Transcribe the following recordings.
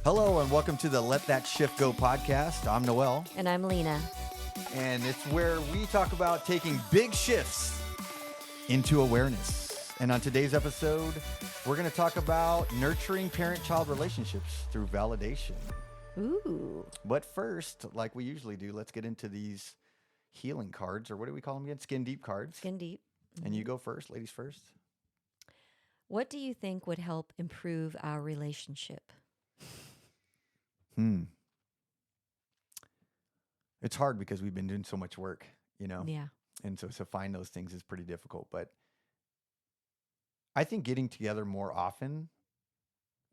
Hello and welcome to the Let That Shift Go podcast. I'm Noel. And I'm Lena. And it's where we talk about taking big shifts into awareness. And on today's episode, we're going to talk about nurturing parent-child relationships through validation. Ooh. But first, like we usually do, let's get into these healing cards, or what do we call them again? Skin deep cards. Skin deep. Mm-hmm. And you go first, ladies first. What do you think would help improve our relationship? It's hard because we've been doing so much work, you know? Yeah. And so to find those things is pretty difficult. But I think getting together more often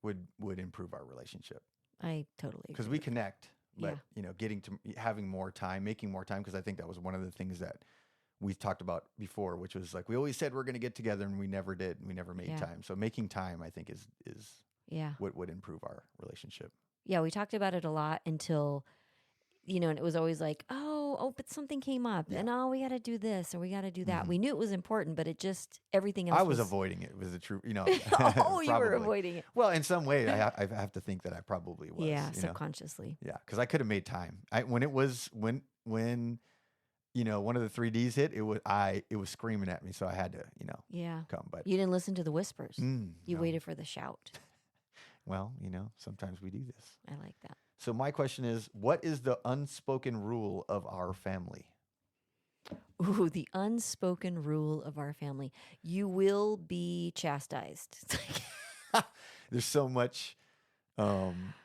would improve our relationship. I totally agree. Because we connect, but, Yeah. you know, having more time, making more time, because I think that was one of the things that we talked about before, which was like, we always said we're going to get together and we never did. And we never made time. So making time, I think, is what would improve our relationship. Yeah, we talked about it a lot until, and it was always like, but something came up and we got to do this or we got to do that. Mm-hmm. We knew it was important, but everything else I was avoiding it. It was the truth, you were avoiding it. Well, in some way, I have to think that I probably was. Yeah, subconsciously. Yeah, because I could have made time. When one of the 3Ds hit, it was screaming at me, so I had to, come. But you didn't listen to the whispers. You waited for the shout. Well, sometimes we do this. I like that. So my question is, what is the unspoken rule of our family? Ooh, the unspoken rule of our family. You will be chastised. There's so much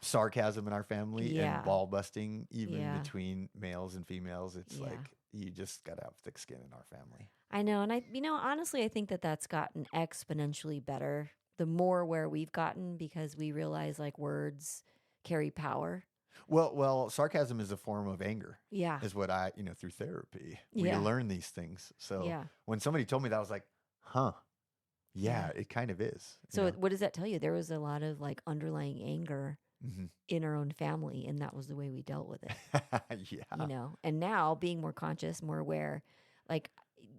sarcasm in our family and ball busting, even between males and females. It's like you just got to have thick skin in our family. I know. And honestly, I think that's gotten exponentially better the more where we've gotten, because we realize like words carry power. Well, sarcasm is a form of anger. Yeah. Is what I, through therapy, we learn these things. So when somebody told me that, I was like, yeah, it kind of is. So what does that tell you? There was a lot of like underlying anger in our own family, and that was the way we dealt with it. Yeah. And now being more conscious, more aware, like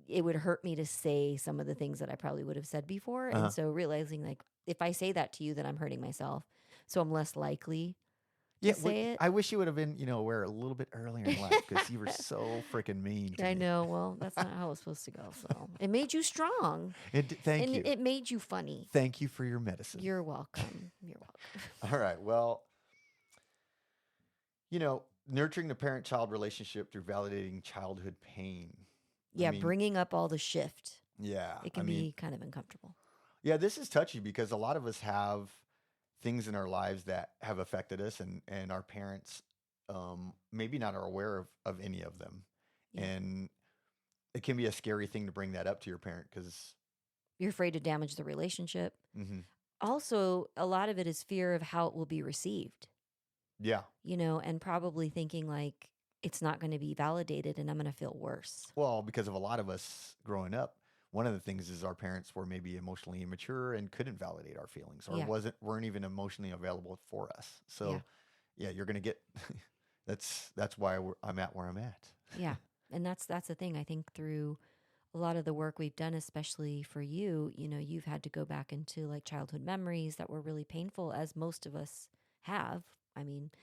it would hurt me to say some of the things that I probably would have said before. And so realizing like, if I say that to you, then I'm hurting myself. So I'm less likely to say it. I wish you would have been, aware a little bit earlier in life, because you were so freaking mean to me. I know. Well, that's not how it was supposed to go. So it made you strong. Thank you. It made you funny. Thank you for your medicine. You're welcome. You're welcome. All right. Well, nurturing the parent-child relationship through validating childhood pain. Yeah, bringing up all the shift. Yeah. It can be kind of uncomfortable. Yeah, this is touchy because a lot of us have things in our lives that have affected us, and our parents maybe not are aware of any of them. Yeah. And it can be a scary thing to bring that up to your parent because you're afraid to damage the relationship. Mm-hmm. Also, a lot of it is fear of how it will be received. Yeah. And probably thinking like, it's not going to be validated and I'm going to feel worse. Well, because of a lot of us growing up, one of the things is our parents were maybe emotionally immature and couldn't validate our feelings, or weren't even emotionally available for us. So you're going to get, that's why I'm at where I'm at. Yeah. And that's the thing. I think through a lot of the work we've done, especially for you, you've had to go back into like childhood memories that were really painful, as most of us have.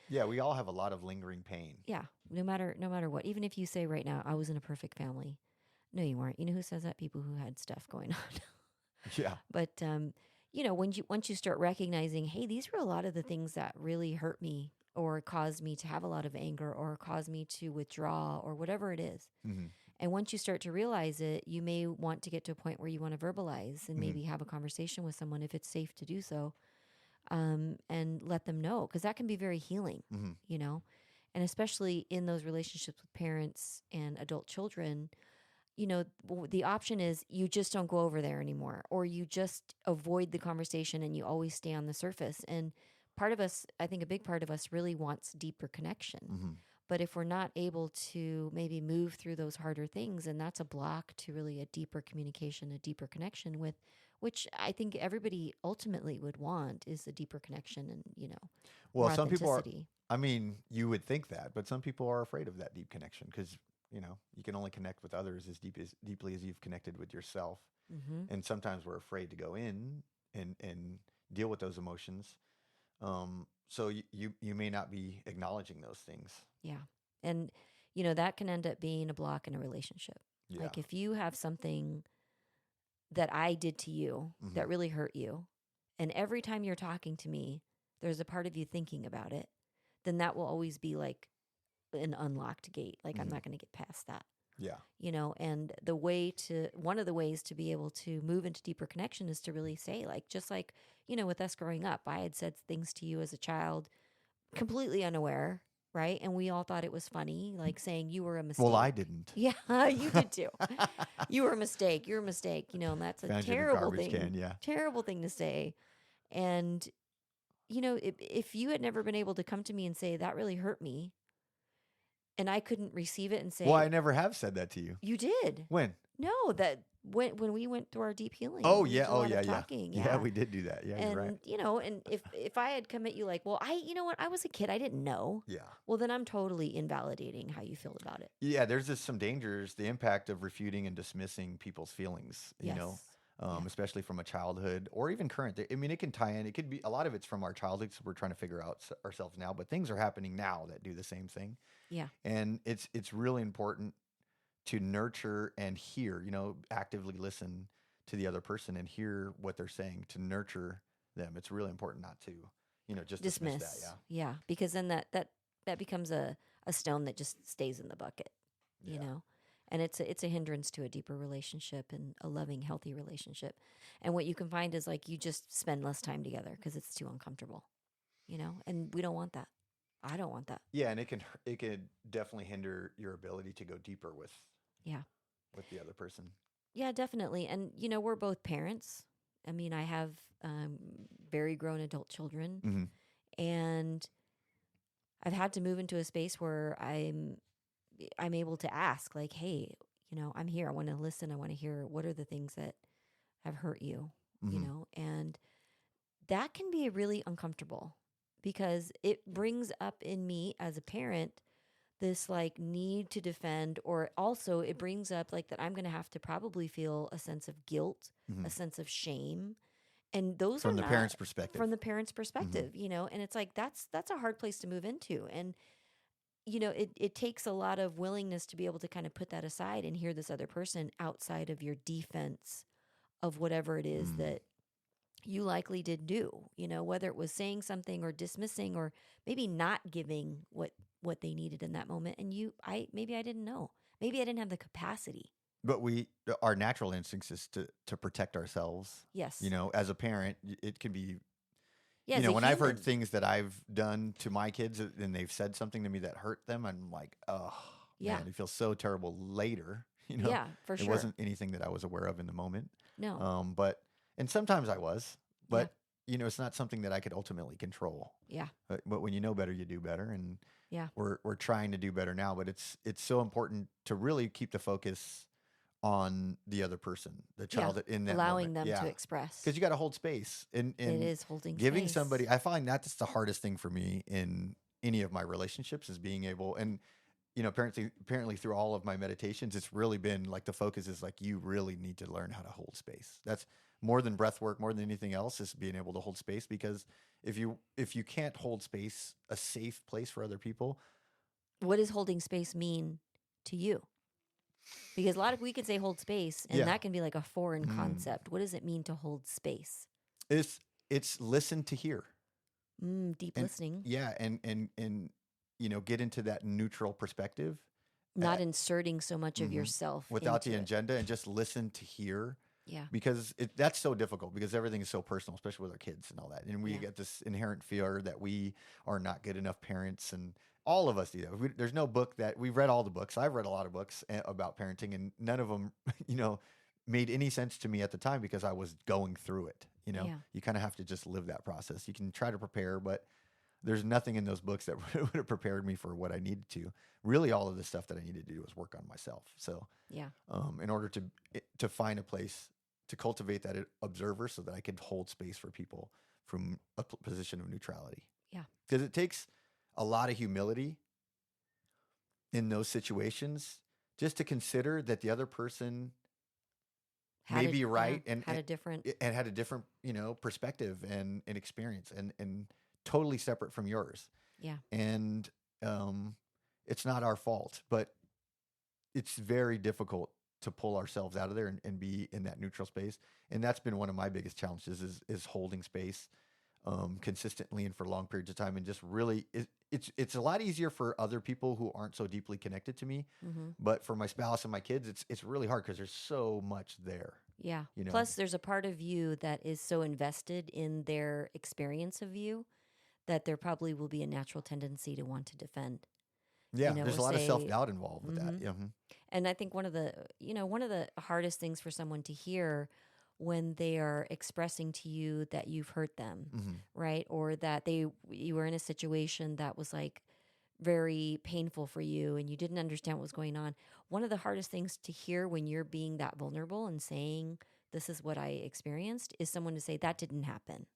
Yeah, we all have a lot of lingering pain. Yeah, no matter what. Even if you say right now, I was in a perfect family. No, you weren't. You know who says that? People who had stuff going on. Yeah. But, once you start recognizing, hey, these were a lot of the things that really hurt me or caused me to have a lot of anger or caused me to withdraw or whatever it is. Mm-hmm. And once you start to realize it, you may want to get to a point where you want to verbalize and maybe have a conversation with someone if it's safe to do so. And let them know, because that can be very healing, and especially in those relationships with parents and adult children, the option is you just don't go over there anymore, or you just avoid the conversation and you always stay on the surface. And part of us, I think a big part of us really wants deeper connection. Mm-hmm. But if we're not able to maybe move through those harder things, and that's a block to really a deeper communication, a deeper connection with, which I think everybody ultimately would want, is a deeper connetion and, well, some people are, you would think that, but some people are afraid of that deep connection because, you can only connect with others as deeply as you've connected with yourself. Mm-hmm. And sometimes we're afraid to go in and deal with those emotions. So you may not be acknowledging those things. Yeah. And, that can end up being a block in a relationship. Yeah. Like if you have something that I did to you that really hurt you, and every time you're talking to me, there's a part of you thinking about it, then that will always be like an unlocked gate. Like I'm not going to get past that. Yeah. And one of the ways to be able to move into deeper connection is to really say, like, just like, with us growing up, I had said things to you as a child completely unaware, right? And we all thought it was funny, like saying you were a mistake. Well, I didn't. Yeah, you did too. You were a mistake. You're a mistake. And that's a Found you in a terrible garbage thing. can, yeah. Terrible thing to say. And, if you had never been able to come to me and say, that really hurt me, and I couldn't receive it and say, well, I never have said that to you. You did. When? No, that when we went through our deep healing. Oh, we yeah. did a Oh, lot yeah. of Yeah. talking. Yeah, we did do that. Yeah, you're right. And, and if I had come at you like, well, you know what, I was a kid, I didn't know. Yeah. Well, then I'm totally invalidating how you feel about it. Yeah, there's just some dangers, the impact of refuting and dismissing people's feelings, Yes. Especially from a childhood or even current. I mean, it can tie in. It could be a lot of it's from our childhood, so we're trying to figure out ourselves now, but things are happening now that do the same thing. Yeah. And it's really important to nurture and hear, actively listen to the other person and hear what they're saying, to nurture them. It's really important not to, just dismiss that. Yeah. Yeah. Because then that becomes a stone that just stays in the bucket, Yeah. And it's a hindrance to a deeper relationship and a loving, healthy relationship. And what you can find is like you just spend less time together because it's too uncomfortable, and we don't want that. I don't want that. Yeah, and it can definitely hinder your ability to go deeper with the other person. Yeah, definitely. And we're both parents. I mean, I have very grown adult children, and I've had to move into a space where I'm able to ask, like, hey, I'm here. I want to listen. I want to hear what are the things that have hurt you, and that can be really uncomfortable because it brings up in me as a parent this like need to defend, or also it brings up like that I'm going to have to probably feel a sense of guilt, a sense of shame. And those from are the parent's perspective. From the parent's perspective, and it's like that's a hard place to move into. And it takes a lot of willingness to be able to kind of put that aside and hear this other person outside of your defense of whatever it is that you likely did do, whether it was saying something or dismissing or maybe not giving what they needed in that moment. And maybe I didn't know. Maybe I didn't have the capacity. But our natural instincts is to protect ourselves. Yes. As a parent, it can be, yeah, when I've heard things that I've done to my kids and they've said something to me that hurt them, I'm like, oh, man, it feels so terrible later. Yeah, for sure. It wasn't anything that I was aware of in the moment. No. And sometimes I was, but it's not something that I could ultimately control. Yeah. But when you know better, you do better. And yeah, we're trying to do better now, but it's so important to really keep the focus on the other person, the child in that allowing moment. them to express. Because you got to hold space. And it is holding giving space. somebody, I find that's the hardest thing for me in any of my relationships is being able, and apparently through all of my meditations, it's really been like the focus is like, you really need to learn how to hold space. That's more than breath work, more than anything else, is being able to hold space. Because if you can't hold space, a safe place for other people. What does holding space mean to you? Because we can say hold space, and that can be like a foreign concept. What does it mean to hold space? It's listen to hear. Deep listening. Yeah, and get into that neutral perspective. Not inserting so much of yourself without the into agenda, and just listen to hear. Yeah. Because that's so difficult because everything is so personal, especially with our kids and all that. And we get this inherent fear that we are not good enough parents, and all of us do that. There's no book that we've read all the books. I've read a lot of books about parenting, and none of them, made any sense to me at the time because I was going through it. You kind of have to just live that process. You can try to prepare, but there's nothing in those books that would have prepared me for what I needed to. Really, all of the stuff that I needed to do was work on myself. So, in order to find a place to cultivate that observer, so that I could hold space for people from a position of neutrality. Yeah, because it takes a lot of humility in those situations just to consider that the other person may be right and had a different perspective and experience, and totally separate from yours. Yeah. And um, it's not our fault, but it's very difficult to pull ourselves out of there and be in that neutral space. And that's been one of my biggest challenges is holding space consistently and for long periods of time. And just really, it's a lot easier for other people who aren't so deeply connected to me. Mm-hmm. But for my spouse and my kids, it's really hard because there's so much there. Yeah. You know? Plus, there's a part of you that is so invested in their experience of you that there probably will be a natural tendency to want to defend. Yeah, You know, there's or a lot of say, self-doubt involved with that. Mhm. Yeah. Mhm. And I think one of the hardest things for someone to hear when they are expressing to you that you've hurt them, Mhm. right? Or that you were in a situation that was like very painful for you and you didn't understand what was going on. One of the hardest things to hear when you're being that vulnerable and saying, this is what I experienced, is someone to say, that didn't happen.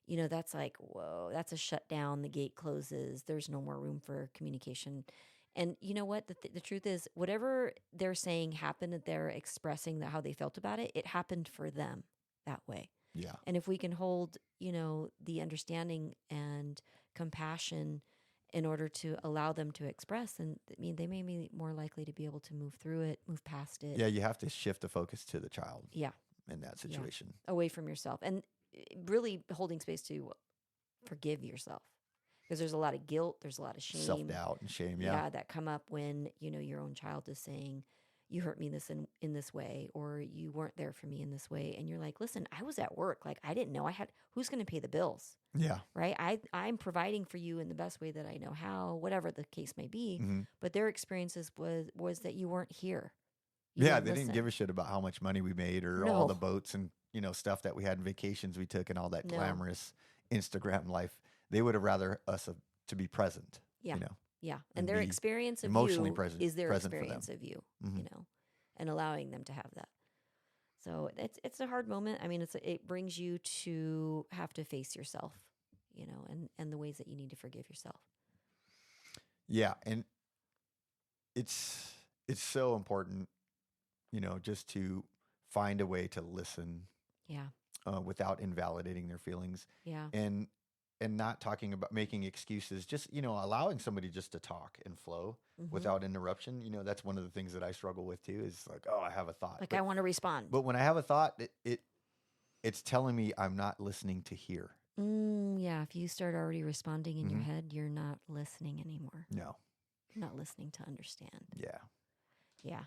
You know, that's like, whoa, that's a shutdown. The gate closes. There's no more room for communication. And you know what? The truth is, whatever they're saying happened, that they're expressing that how they felt about it, it happened for them that way. Yeah. And if we can hold, the understanding and compassion in order to allow them to express, and I mean, they may be more likely to be able to move through it, move past it. Yeah, you have to shift the focus to the child. Yeah. In that situation. Yeah. Away from yourself. And really holding space to forgive yourself. Because there's a lot of guilt, there's a lot of shame. Self-doubt and shame, yeah. That come up when, your own child is saying, you hurt me in this way, or you weren't there for me in this way. And you're like, listen, I was at work. Like, I didn't know who's going to pay the bills? Yeah. Right? I'm providing for you in the best way that I know how, whatever the case may be. Mhm. But their experiences was that you weren't here. They didn't give a shit about how much money we made or all the boats and, stuff that we had and vacations we took and all that glamorous Instagram life. They would have rather us to be present. Yeah. You know? Yeah. and And their be experience of emotionally you present- is their present for them. experience of you, Mhm. and allowing them to have that. So it's a hard moment. I mean, it brings you to have to face yourself, and the ways that you need to forgive yourself. Yeah. And it's so important, just to find a way to listen Yeah. without invalidating their feelings. Yeah. And not talking about making excuses, just, allowing somebody just to talk and flow Mhm. without interruption. That's one of the things that I struggle with too, is like, oh, I have a thought. Like, I want to respond. But when I have a thought, it's telling me I'm not listening to hear. Yeah. If you start already responding in your Mhm. head, you're not listening anymore. No. You're not listening to understand. Yeah. Yeah.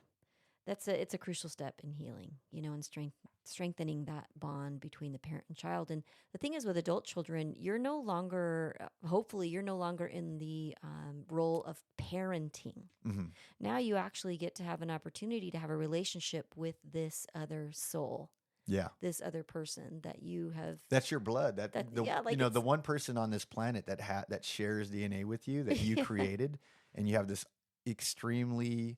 It's a crucial step in healing, and strengthening that bond between the parent and child. And the thing is, with adult children, you're no longer, hopefully, you're no longer in the role of parenting. Mhm. Now you actually get to have an opportunity to have a relationship with this other soul, Yeah. this other person that you have. That's your blood. The one person on this planet that shares DNA with you that you created, and you have this extremely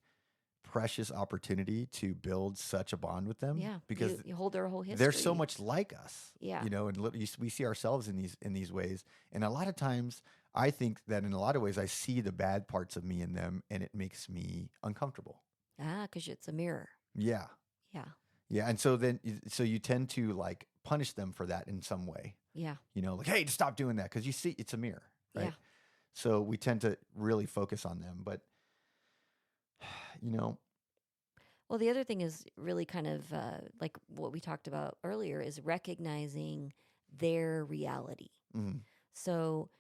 precious opportunity to build such a bond with them. Yeah, because you hold their whole history. they're so much like us. Yeah. And we see ourselves in these ways. And a lot of times, I think that in a lot of ways, I see the bad parts of me in them, and it makes me uncomfortable. Because it's a mirror. Yeah. Yeah. Yeah. And so you tend to like punish them for that in some way. Yeah. Like, hey, just stop doing that, because you see it's a mirror, right? Yeah. So we tend to really focus on them, but Well, the other thing is really kind of like what we talked about earlier, is recognizing their reality. Mhm. So,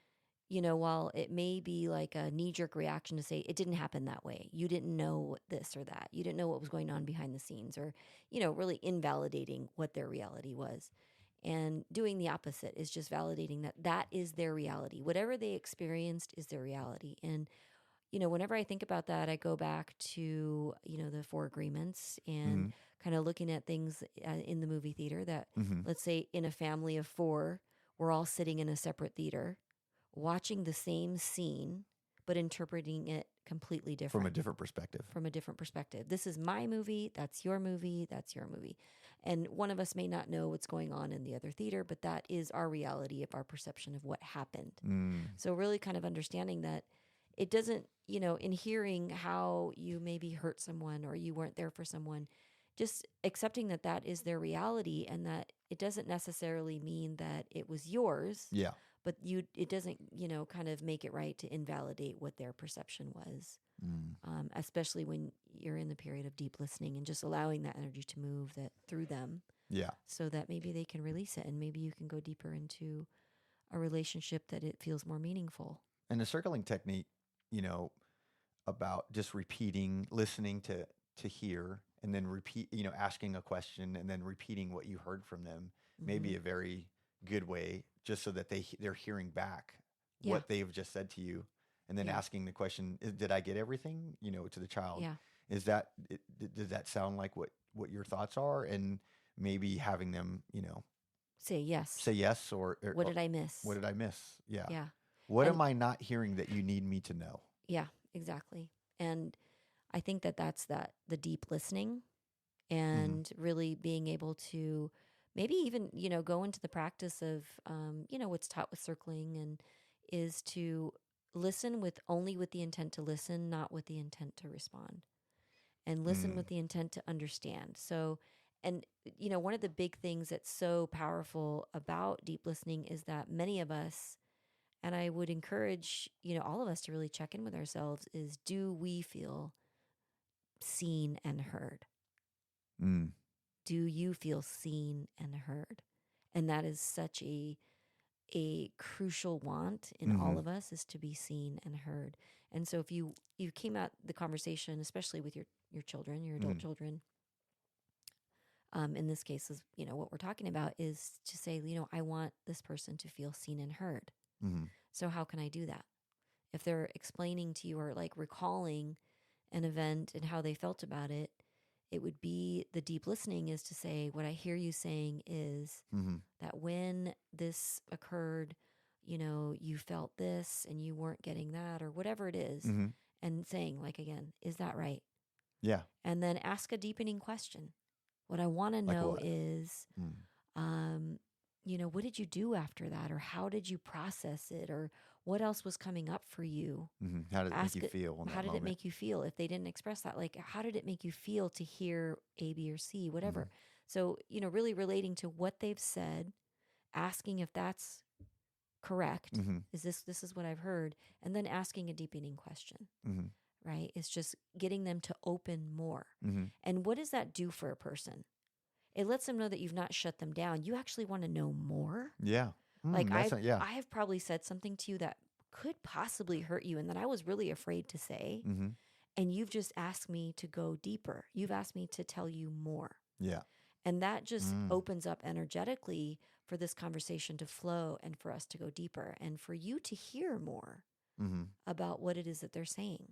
while it may be like a knee-jerk reaction to say it didn't happen that way, you didn't know this or that, you didn't know what was going on behind the scenes, or, really invalidating what their reality was. And doing the opposite is just validating that is their reality. Whatever they experienced is their reality. And whenever I think about that, I go back to, the 4 agreements and Mhm. kind of looking at things in the movie theater that, Mhm. let's say in a family of 4, we're all sitting in a separate theater, watching the same scene, but interpreting it completely different. From a different perspective. From a different perspective. This is my movie. That's your movie. That's your movie. And one of us may not know what's going on in the other theater, but that is our reality of our perception of what happened. So really kind of understanding that it doesn't, in hearing how you maybe hurt someone or you weren't there for someone, just accepting that is their reality, and that it doesn't necessarily mean that it was yours. Yeah. but it doesn't, kind of make it right to invalidate what their perception was. Especially when you're in the period of deep listening and just allowing that energy to move that through them. Yeah. So that maybe they can release it and maybe you can go deeper into a relationship that it feels more meaningful. And the circling technique, about just repeating, listening to hear, and then repeat, asking a question and then repeating what you heard from them, may be a very good way, just so that they're hearing back what they've just said to you, and then asking the question, did I get everything, to the child? Yeah. Does that sound like what your thoughts are? And maybe having them, say yes. or What did I miss? What did I miss? Yeah. Yeah. What am I not hearing that you need me to know? Yeah, exactly. And I think that's the deep listening and really being able to maybe even, go into the practice of, what's taught with circling, and is to listen with the intent to listen, not with the intent to respond, and listen with the intent to understand. So, and, one of the big things that's so powerful about deep listening is that many of us, and I would encourage, all of us to really check in with ourselves, is, do we feel seen and heard? Do you feel seen and heard? And that is such a crucial want in all of us, is to be seen and heard. And so if you came at the conversation, especially with your children, your adult children, in this case is, what we're talking about is to say, I want this person to feel seen and heard. So how can I do that? If they're explaining to you or like recalling an event and how they felt about it, it would be the deep listening is to say, what I hear you saying is that when this occurred, you felt this and you weren't getting that, or whatever it is. And saying, like, again, is that right? Yeah. And then ask a deepening question. What I want to know is, what did you do after that? Or how did you process it? Or what else was coming up for you? How did it make you feel in that How did moment? it make you feel? If they didn't express that, like, how did it make you feel to hear A, B, or C, whatever? So, really relating to what they've said, asking if that's correct. Is this is what I've heard? And then asking a deepening question, right? It's just getting them to open more. And what does that do for a person? It lets them know that you've not shut them down. You actually want to know more. Yeah. Like I have probably said something to you that could possibly hurt you and that I was really afraid to say. And you've just asked me to go deeper. You've asked me to tell you more. Yeah. And that just opens up energetically for this conversation to flow and for us to go deeper and for you to hear more about what it is that they're saying.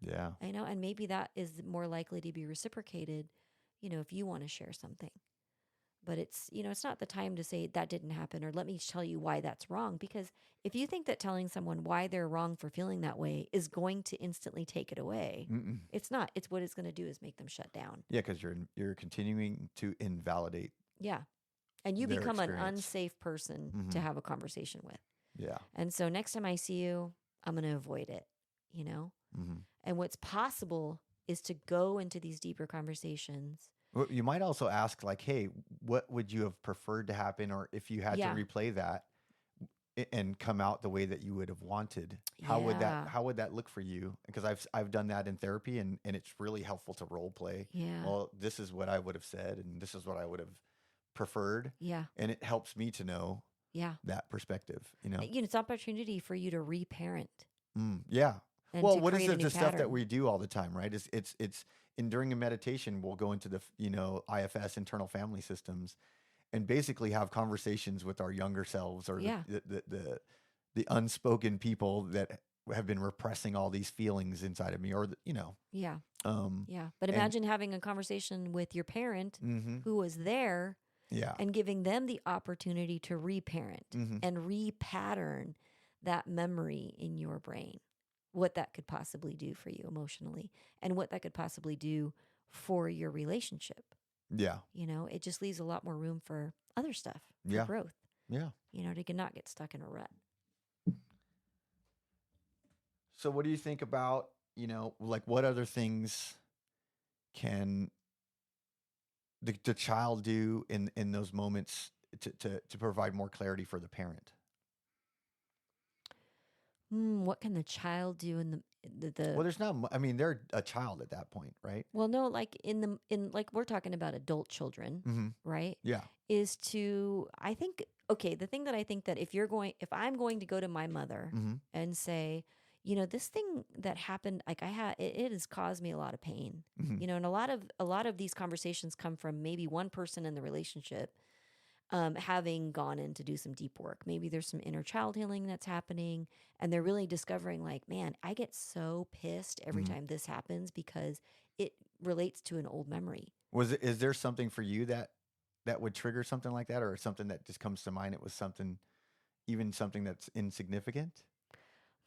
Yeah. And maybe that is more likely to be reciprocated, if you want to share something. But it's, it's not the time to say that didn't happen or let me tell you why that's wrong. Because if you think that telling someone why they're wrong for feeling that way is going to instantly take it away, it's not. It's what it's going to do is make them shut down. Yeah, because you're continuing to invalidate. Yeah. And you become an experience. unsafe person to have a conversation with. Yeah. And so next time I see you, I'm going to avoid it, And what's possible is to go into these deeper conversations. Well, you might also ask, like, hey, what would you have preferred to happen? Or if you had to replay that and come out the way that you would have wanted, how would that look for you? Because I've done that in therapy and it's really helpful to role play. Yeah. Well, this is what I would have said and this is what I would have preferred. Yeah. And it helps me to know that perspective, It's an opportunity for you to reparent. Yeah. Well, what is the stuff that pattern. we do all the time, right? It's during a meditation, we'll go into the, IFS, internal family systems, and basically have conversations with our younger selves or the unspoken people that have been repressing all these feelings inside of me or, Yeah. But imagine having a conversation with your parent who was there and giving them the opportunity to reparent and repattern that memory in your brain. What that could possibly do for you emotionally and what that could possibly do for your relationship. Yeah. It just leaves a lot more room for other stuff, for growth. Yeah. To not get stuck in a rut. So what do you think about, like what other things can the child do in those moments to provide more clarity for the parent? What can the child do in the Well, there's not. I mean, they're a child at that point, right? well, no, like in like we're talking about adult children, Mm-hmm. right? Yeah. Is to I think okay, the thing that I think that if I'm going to go to my mother Mm-hmm. and say, this thing that happened, like it has caused me a lot of pain. Mm-hmm. And a lot of these conversations come from maybe one person in the relationship having gone in to do some deep work. Maybe there's some inner child healing that's happening, and they're really discovering, like, man, I get so pissed every Mm-hmm. time this happens because it relates to an old memory. Is there something for you that would trigger something like that, or something that just comes to mind? It was something, even something that's insignificant.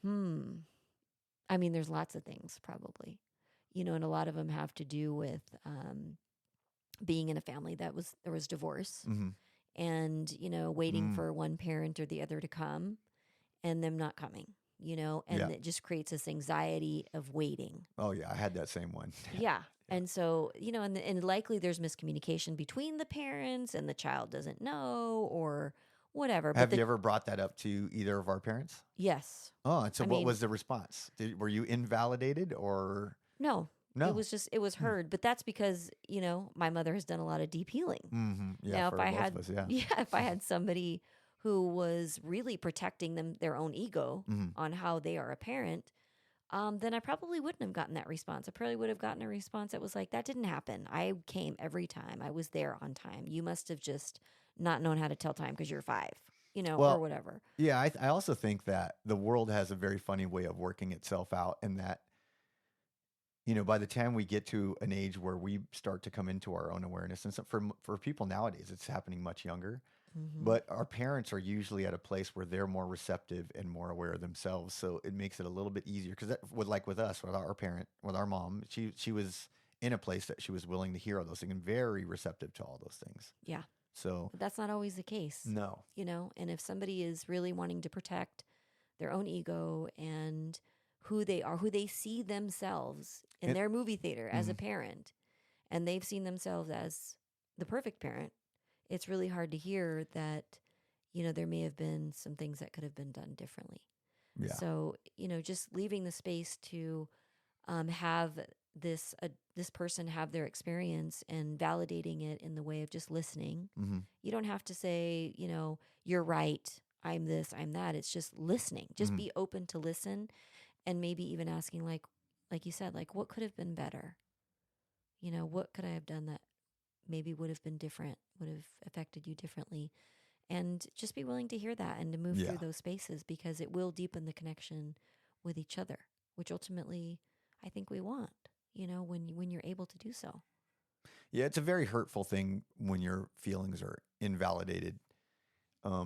Hmm. I mean, there's lots of things probably, and a lot of them have to do with being in a family there was divorce Mm-hmm. and, waiting Mm. for one parent or the other to come and them not coming, Yeah. and it just creates this anxiety of waiting. Oh yeah, I had that same one. Yeah. Yeah. And so, and likely there's miscommunication between the parents and the child doesn't know or whatever. But Have you ever brought that up to either of our parents? yes. Oh, and so I what mean, was the response? Were you invalidated or no, no? it was Hmm. heard, but that's because, my mother has done a lot of deep healing. Mm-hmm. Yeah, Now, if for I both of had, us. Yeah. yeah, if I had somebody who was really protecting their own ego Mm-hmm. on how they are a parent, then I probably wouldn't have gotten that response. I probably would have gotten a response that was like, that didn't happen. I came every time. I was there on time. You must have just not known how to tell time because you're five, or Well, whatever. yeah, I also think that the world has a very funny way of working itself out, and that by the time we get to an age where we start to come into our own awareness, and so for people nowadays, it's happening much younger. Mm-hmm. But our parents are usually at a place where they're more receptive and more aware of themselves, so it makes it a little bit easier. Because with us, with our mom, she was in a place that she was willing to hear all those things and very receptive to all those things. Yeah. So But that's not always the case, no, and if somebody is really wanting to protect their own ego and who they are, who they see themselves in it, their movie theater as a mhm. parent, and they've seen themselves as the perfect parent, it's really hard to hear that, there may have been some things that could have been done differently. Yeah, So, just leaving the space to have this person have their experience and validating it in the way of just listening. hmm You don't have to say, you're right, I'm this, I'm that. It's just listening. Just hmm be open to listen, and maybe even asking, like you said, like, what could have been better? What could I have done that maybe would have been different, would have affected you differently? And just be willing to hear that and to move yeah, through those spaces, because it will deepen the connection with each other, which ultimately I think we want, when you're able to do so. yeah. It's a very hurtful thing when your feelings are invalidated,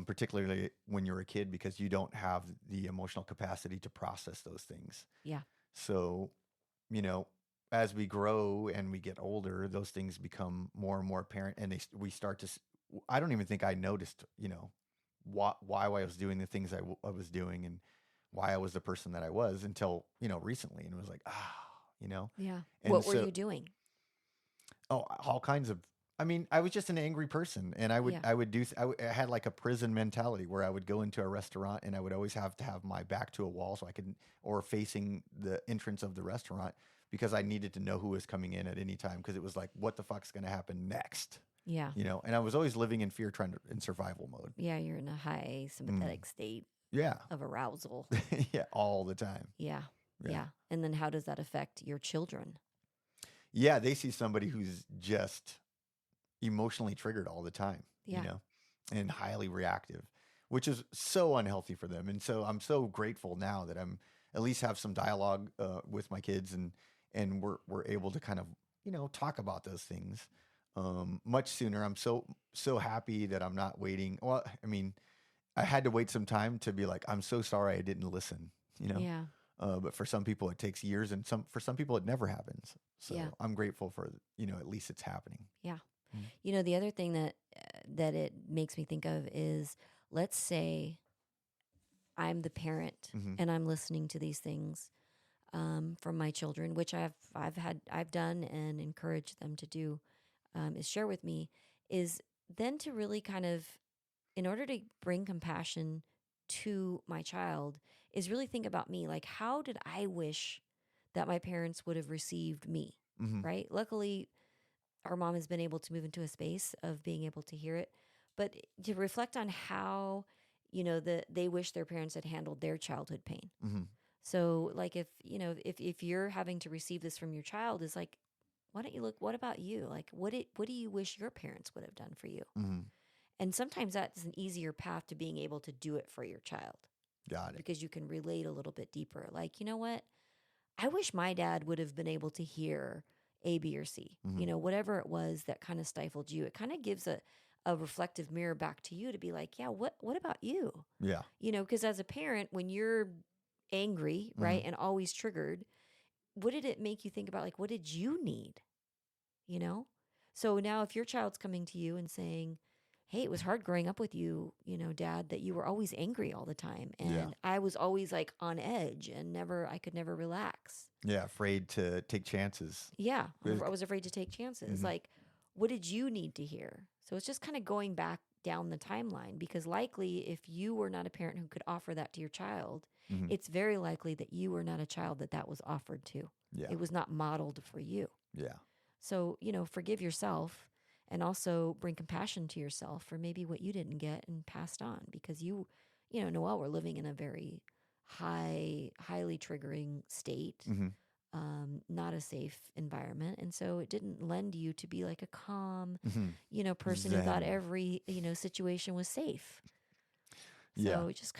particularly when you're a kid, because you don't have the emotional capacity to process those things. Yeah. So, you know, as we grow and we get older, those things become more and more apparent, and we start to. I don't even think I noticed, why I was doing the things I was doing, and why I was the person that I was until recently, and it was like Yeah. and What were so you doing? all kinds of. I mean, I was just an angry person, and Yeah. I would do I had like a prison mentality where I would go into a restaurant and I would always have to have my back to a wall so I could, or facing the entrance of the restaurant, because I needed to know who was coming in at any time, because it was like, what the fuck's going to happen next? Yeah. And I was always living in fear, in survival mode. Yeah. You're in a high Mm. sympathetic state Yeah. of arousal. Yeah, all the time. Yeah. Yeah. Yeah. And then how does that affect your children? Yeah, they see somebody who's just emotionally triggered all the time, Yeah. and highly reactive, which is so unhealthy for them. And so I'm so grateful now that I'm at least have some dialogue with my kids, and we're able to kind of talk about those things much sooner. I'm so happy that I'm not waiting. Well, I mean, I had to wait some time to be like, I'm so sorry I didn't listen. Yeah. But for some people it takes years, and for some people it never happens. So Yeah. I'm grateful for at least it's happening. Yeah. Mm. The other thing that it makes me think of is, let's say I'm the parent Mm-hmm. and I'm listening to these things from my children, which I've done and encouraged them to do, is share with me, is then to really kind of, in order to bring compassion to my child is really think about me. Like, how did I wish that my parents would have received me? Mm-hmm. Right? Luckily, our mom has been able to move into a space of being able to hear it, but to reflect on how, they wish their parents had handled their childhood pain. Mm-hmm. So like if you're having to receive this from your child, is like, why don't you look, what about you? Like, what do you wish your parents would have done for you? Mm-hmm. And sometimes that's an easier path to being able to do it for your child Got it. because you can relate a little bit deeper. Like, you know what? I wish my dad would have been able to hear A, B, or C. Mm-hmm. Whatever it was that kind of stifled you. It kind of gives a reflective mirror back to you to be like, yeah, what about you? Yeah. Because as a parent, when you're angry, Mm-hmm. right, and always triggered, what did it make you think about? Like, what did you need? You know? So now if your child's coming to you and saying, hey, it was hard growing up with you, dad, that you were always angry all the time. Yeah. And I was always like on edge and I could never relax. Yeah. Afraid to take chances. Yeah. It- I was afraid to take chances. Mhm. Like, what did you need to hear? So it's just kind of going back down the timeline because likely if you were not a parent who could offer that to your child, Mhm. it's very likely that you were not a child that was offered to. Yeah. It was not modeled for you. Yeah. So, forgive yourself and also bring compassion to yourself for maybe what you didn't get and passed on because Noelle, we're living in a very highly triggering state, Mm-hmm. not a safe environment. And so it didn't lend you to be like a calm, Mm-hmm. person who thought Zen. every, situation was safe. Yeah. So it just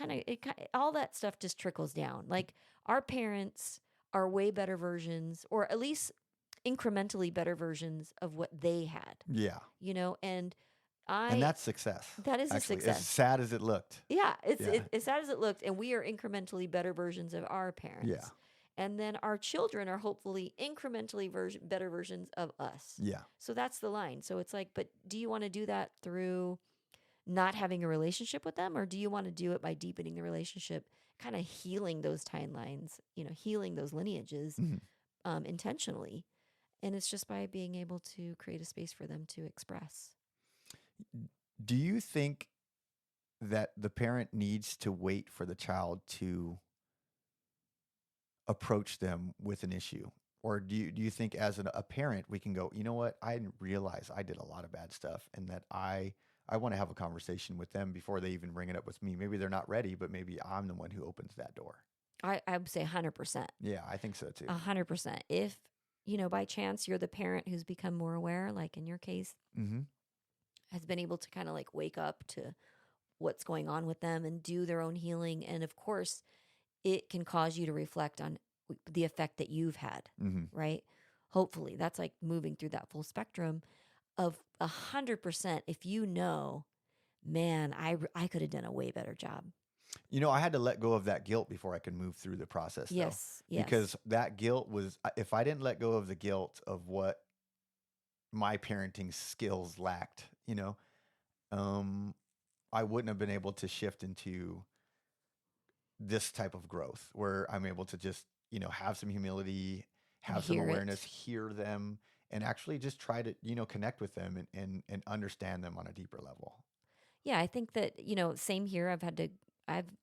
all that stuff just trickles down. Like our parents are way better versions, or at least incrementally better versions of what they had, Yeah. and And that's success. that is a Actually, success. as sad as it looked. Yeah, it's Yeah. as sad as it looked, and we are incrementally better versions of our parents. Yeah. And then our children are hopefully incrementally better versions of us. Yeah. So that's the line. So it's like, but do you want to do that through not having a relationship with them, or do you want to do it by deepening the relationship, kind of healing those timelines, healing those lineages intentionally? And it's just by being able to create a space for them to express. Do you think that the parent needs to wait for the child to approach them with an issue? Or do you think as a parent, we can go, you know what? I didn't realize I did a lot of bad stuff and that I want to have a conversation with them before they even bring it up with me. Maybe they're not ready, but maybe I'm the one who opens that door. I would say 100%. Yeah, I think so too. 100%. If, by chance you're the parent who's become more aware, like in your case, Mm-hmm. has been able to kind of like wake up to what's going on with them and do their own healing. And of course, it can cause you to reflect on the effect that you've had, Mm-hmm. right? Hopefully, that's like moving through that full spectrum of 100%. If man, I could have done a way better job. I had to let go of that guilt before I could move through the process. Yes, though, yes. Because that guilt was, if I didn't let go of the guilt of what my parenting skills lacked, I wouldn't have been able to shift into this type of growth where I'm able to just, have some humility, have some awareness, hear them, and actually just try to, connect with them and understand them on a deeper level. Yeah, I think that, same here.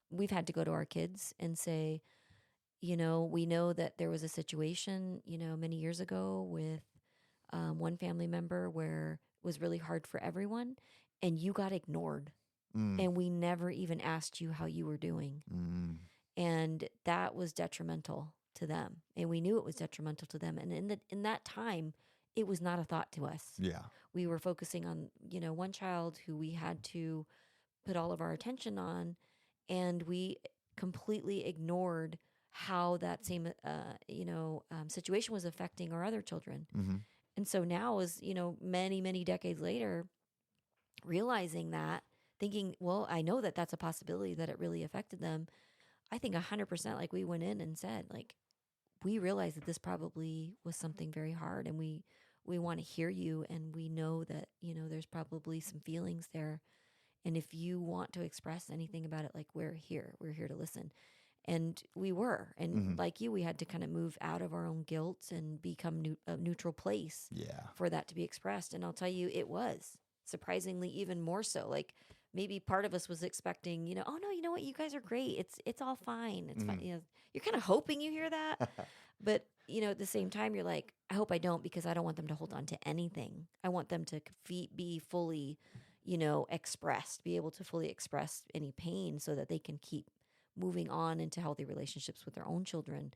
We've had to go to our kids and say, we know that there was a situation, many years ago with one family member where it was really hard for everyone and you got ignored. And we never even asked you how you were doing. And that was detrimental to them. And we knew it was detrimental to them. And in that time, it was not a thought to us. Yeah. We were focusing on, one child who we had to put all of our attention on, and we completely ignored how that same, situation was affecting our other children. Mm-hmm. And so now, as many, many decades later, realizing that, thinking, well, I know that that's a possibility that it really affected them. I think 100%, like we went in and said, like, we realize that this probably was something very hard, and we want to hear you, and we know that, there's probably some feelings there. And if you want to express anything about it, like, we're here to listen. And we were. And like you, we had to kind of move out of our own guilt and become a neutral place Yeah. for that to be expressed. And I'll tell you, it was surprisingly even more so. Like maybe part of us was expecting, oh no, you know what, you guys are great. It's all fine. It's fine. You're kind of hoping you hear that, but at the same time, you're like, I hope I don't, because I don't want them to hold on to anything. I want them to be fully, expressed, be able to fully express any pain so that they can keep moving on into healthy relationships with their own children.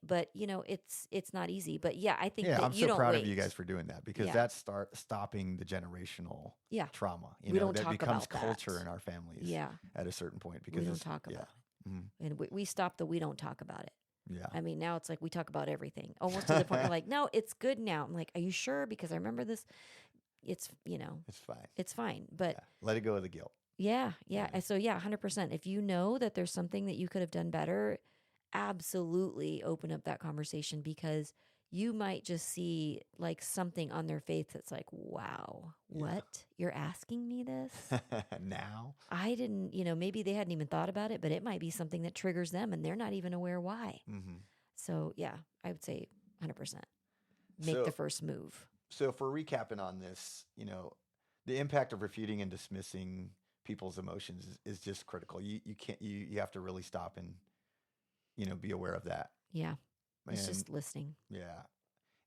But it's not easy. But yeah, I think that I'm you so don't proud wait. of you guys for doing that, because that's stopping the generational trauma. We don't that talk becomes about culture that. in our families. Yeah. At a certain point, because We don't talk about it. Mm-hmm. And we stop the we don't talk about it. Yeah. I mean, now it's like we talk about everything, almost to the point you're like, no, it's good now. I'm like, are you sure? Because I remember this. It's it's fine. It's fine. But let it go of the guilt. Yeah. So 100%. If you know that there's something that you could have done better, absolutely open up that conversation, because you might just see like something on their face that's like, wow, what? You're asking me this? Now? I didn't, maybe they hadn't even thought about it, but it might be something that triggers them and they're not even aware why. Mm-hmm. So yeah, I would say 100%. Make the first move. So if we're recapping on this, the impact of refuting and dismissing people's emotions is just critical. You can't, you have to really stop and, be aware of that. Yeah. It's just listening. Yeah.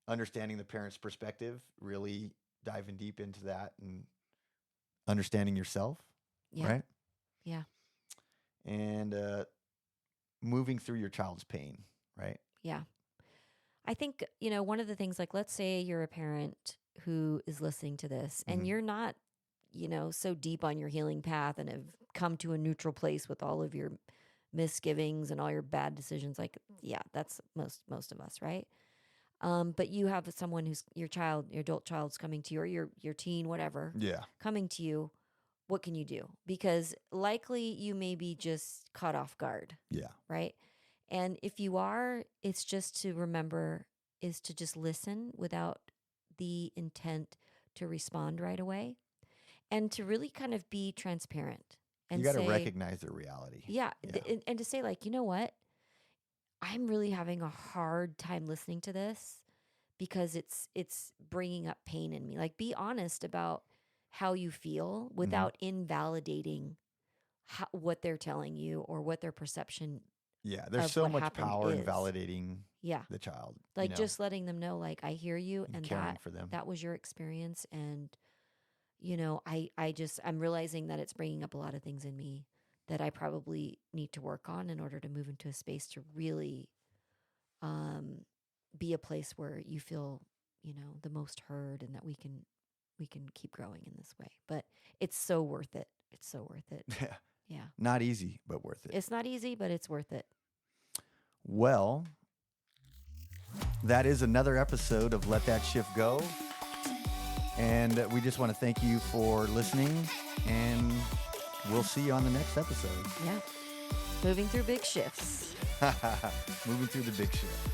Understanding the parent's perspective, really diving deep into that, and understanding yourself. Yeah. Right? Yeah. And moving through your child's pain. Right? Yeah. I think, one of the things, like, let's say you're a parent who is listening to this and you're not, so deep on your healing path and have come to a neutral place with all of your misgivings and all your bad decisions. Like, that's most of us, right? But you have someone who's your adult child's coming to you, or your teen, whatever, coming to you. What can you do? Because likely you may be just caught off guard. Yeah. Right? And if you are, it's just to remember is to just listen without the intent to respond right away, and to really kind of be transparent. And you got to recognize their reality. Yeah. And to say, like, you know what? I'm really having a hard time listening to this because it's bringing up pain in me. Like, be honest about how you feel without invalidating what they're telling you or what their perception. Yeah, there's so much power in validating the child. Like, just letting them know, like, I hear you, and caring for them. That was your experience. And, I'm realizing that it's bringing up a lot of things in me that I probably need to work on in order to move into a space to really be a place where you feel, the most heard, and that we can keep growing in this way. But it's so worth it. It's so worth it. Yeah. Not easy, but worth it. It's not easy, but it's worth it. Well, that is another episode of Let That Shift Go. And we just want to thank you for listening, and we'll see you on the next episode. Yeah. Moving through big shifts. Moving through the big shift.